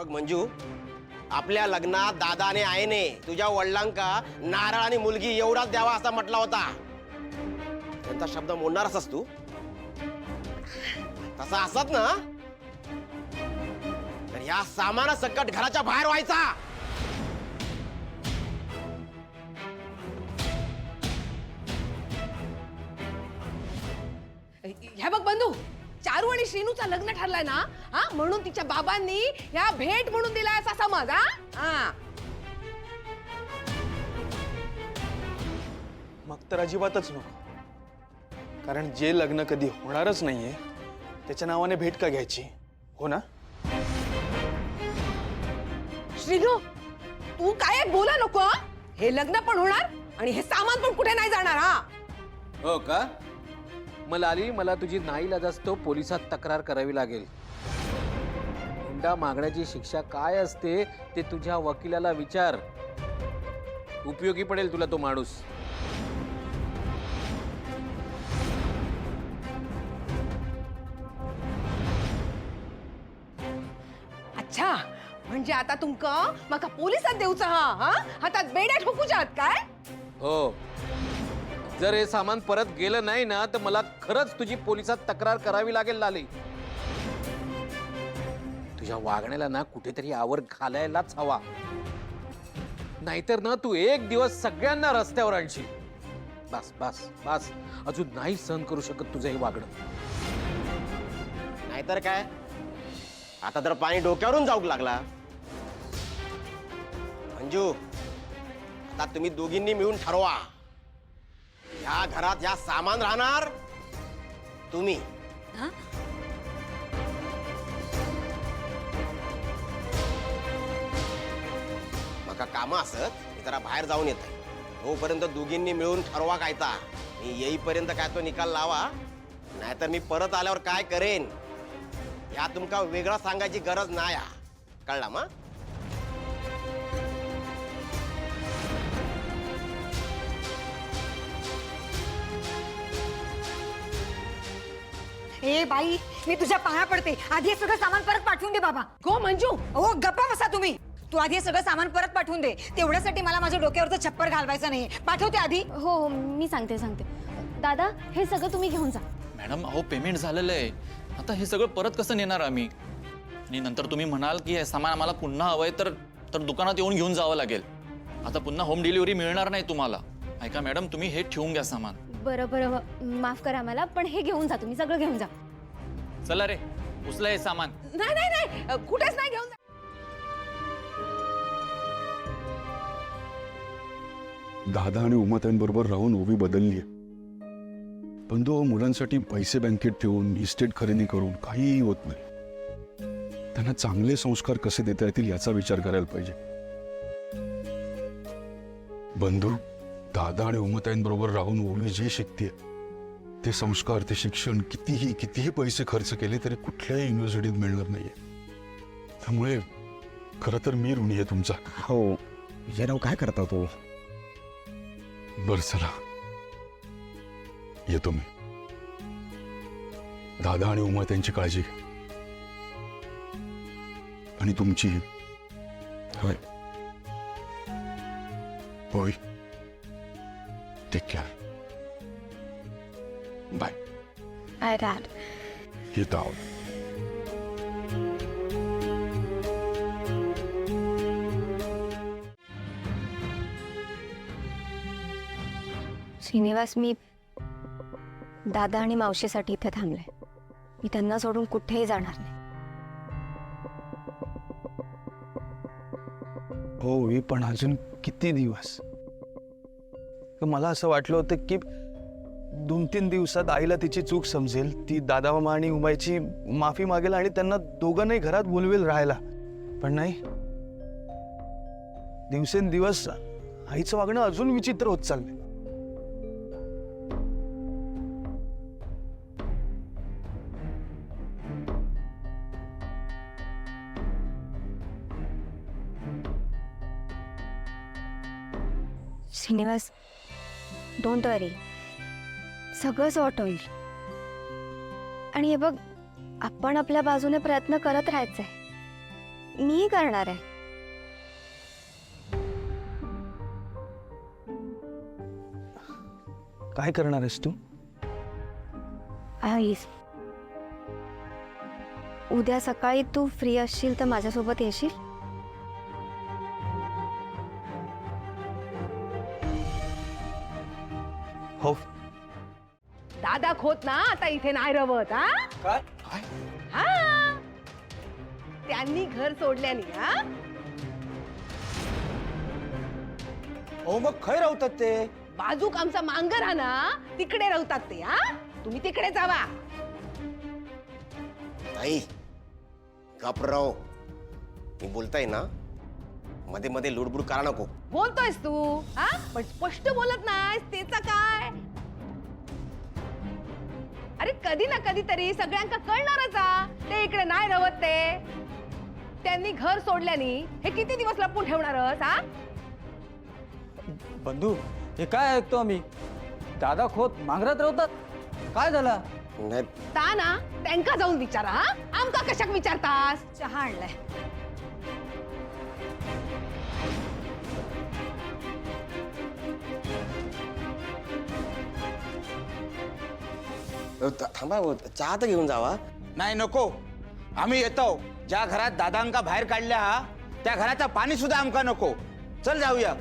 बघ मंजू, आपल्या लग्नात दादा आणि आईने तुझ्या वडिलांका नारळ आणि मुलगी एवढाच द्यावा असा म्हटला होता. त्यांचा शब्द मोडणार असस तू? तसा असत ना तर या सामानासकट घराच्या बाहेर व्हायचा. ह्या बघ बंधू, चारू आणि श्रीनूचा लग्न ठरलाय ना, हा म्हणून तिच्या बाबांनी ह्या भेट म्हणून दिलाय असा समज. हा मग तर अजिबातच नको. कारण जे लग्न कधी होणारच नाहीये त्याच्या नावाने भेट का घ्यायची, हो ना? श्रीनू, तू काय बोला नको. हे लग्न पण होणार आणि हे सामान पण कुठे नाही जाणार. हा हो का? मला तुझी नाईलाजास्तव पोलिसात तक्रार करावी लागेल. हुंडा मागण्याची शिक्षा काय असते ते तुझ्या वकिलाला विचार. उपयोगी पडेल तुला तो माणूस. अच्छा, म्हणजे आता तुमका मका पोलिसात देऊचा. हा हातात बेड्या ठोकूच्यात काय? हो, जर हे सामान परत गेलं नाही ना तर मला खरंच तुझी पोलिसात तक्रार करावी लागेल लाली. तुझ्या वागण्याला ना कुठेतरी आवर घालायलाच हवा, नाहीतर ना तू एक दिवस सगळ्यांना रस्त्यावर आणशील. बस बस बस, अजून नाही सहन करू शकत तुझं हे वागणं. नाहीतर काय, आता तर पाणी डोक्यावरून जाऊक लागला. मंजू, आता तुम्ही दोघींनी मिळून ठरवा, या घरात या सामान राहणार तुम्ही. मका काम असत मी जरा बाहेर जाऊन येत आहे. तोपर्यंत दोघींनी मिळून ठरवा कायता. मी येईपर्यंत काय तो निकाल लावा, नाहीतर मी परत आल्यावर काय करेन या तुमका वेगळा सांगायची गरज नाही. कळला मा? ए बाई, मी तुझ्या पाया पडते. आधी हे सगळं सामान परत पाठवून दे बाबा. हो मंजू, हो गप्पा बसा तुम्ही. तू आधी हे सगळं सामान परत पाठवून दे. तेवढ्यासाठी मला माझ्या डोक्यावरचं छप्पर घालवायचं नाही. पाठवते आधी. हो, मी सांगते. दादा, हे सगळं तुम्ही घेऊन जा. मॅडम, अहो पेमेंट झालेलं आहे. आता हे सगळं परत कसं नेणार आम्ही? आणि नंतर तुम्ही म्हणाल की हे सामान आम्हाला पुन्हा हवंय तर दुकानात येऊन घेऊन जावं लागेल. आता पुन्हा होम डिलिव्हरी मिळणार नाही तुम्हाला. ऐका मॅडम, तुम्ही हे ठेवून घ्या सामान. बरं, माफ करा मला, पण हे घेऊन जा तुम्ही, सगळं घेऊन जा. चला रे, उचला हे सामान. नाही, कुठेच नाही घेऊन जा. दादा आणि उमाताईंबरोबर राहून ओवी बदलली आहे. पण तो मुलांसाठी पैसे बँकेत ठेवून इस्टेट खरेदी करून काहीही होत नाही. त्यांना चांगले संस्कार कसे देता येतील याचा विचार करायला पाहिजे. बंधू, दादा आणि उमाताईंबरोबर राहून ओवी जे शिकते ते संस्कार, ते शिक्षण कितीही पैसे खर्च केले तरी कुठल्याही युनिव्हर्सिटीत मिळणार नाहीये. त्यामुळे खरं तर मी ऋणी आहे तुमचा. हो, विजयराव काय करता तो? बर चला, येतो मी. दादा आणि उमा त्यांची काळजी घ्या आणि तुमची. होय होय, take care. Bye. Bye dad. येत आहोत. श्रीनिवास, मी दादा आणि मावशीसाठी इथे थांबले. मी त्यांना सोडून कुठेही जाणार नाही. हो, पण अजून किती दिवस? मला असं वाटलं होतं की 2-3 दिवसात आईला तिची चूक समजेल, ती दादा मामा आणि उमाईची माफी मागेल आणि त्यांना दोघांनाही घरात बोलवेल राहायला. पण नाही, दिवसेंदिवस आईचं वागणं अजून विचित्र होत चाललंय. श्रीनिवास, डोंट वरी, सगळं सॉर्ट होईल. आणि हे बघ, आपण आपल्या बाजूने प्रयत्न करत राहायचंय. मी करणार आहे. काय करणार आहेस तू? आईस, उद्या सकाळी तू फ्री असशील तर माझ्यासोबत येशील? हो. दादा खोत ना आता इथे नाही रवत. हा काय? हा त्यांनी घर सोडल्याने. हा हो मग खय राहतात ते. बाजूक आमचा मांगर हा ना तिकडे राहतात ते. हा तुम्ही तिकडे जावा. आई गपराव, मी बोलताय ना, मध्ये मध्ये लुडबुड करा नको. बोलतोयस तू. हा पण स्पष्ट बोलत नाहीस त्याचा काय. अरे कधी ना कधी तरी सगळ्यांका कळणारच हा. ते इकडे नाही राहत ते. त्यांनी घर सोडल्यानी हे किती दिवस लपून ठेवणारच. हा बंधू हे काय ऐकतो आम्ही. दादा खोत मांगरात राहतात. काय झाला? नाही, ता ना त्यांका जाऊन विचारा. हा आमका कशाक विचारतास. चहा आणलाय. थांबा, चहा तर घेऊन जावा. नाही नको. आम्ही येतो. ज्या घरात दादांका बाहेर काढल्या हा त्या घराचं पाणी सुद्धा आमका नको. चल जाऊया.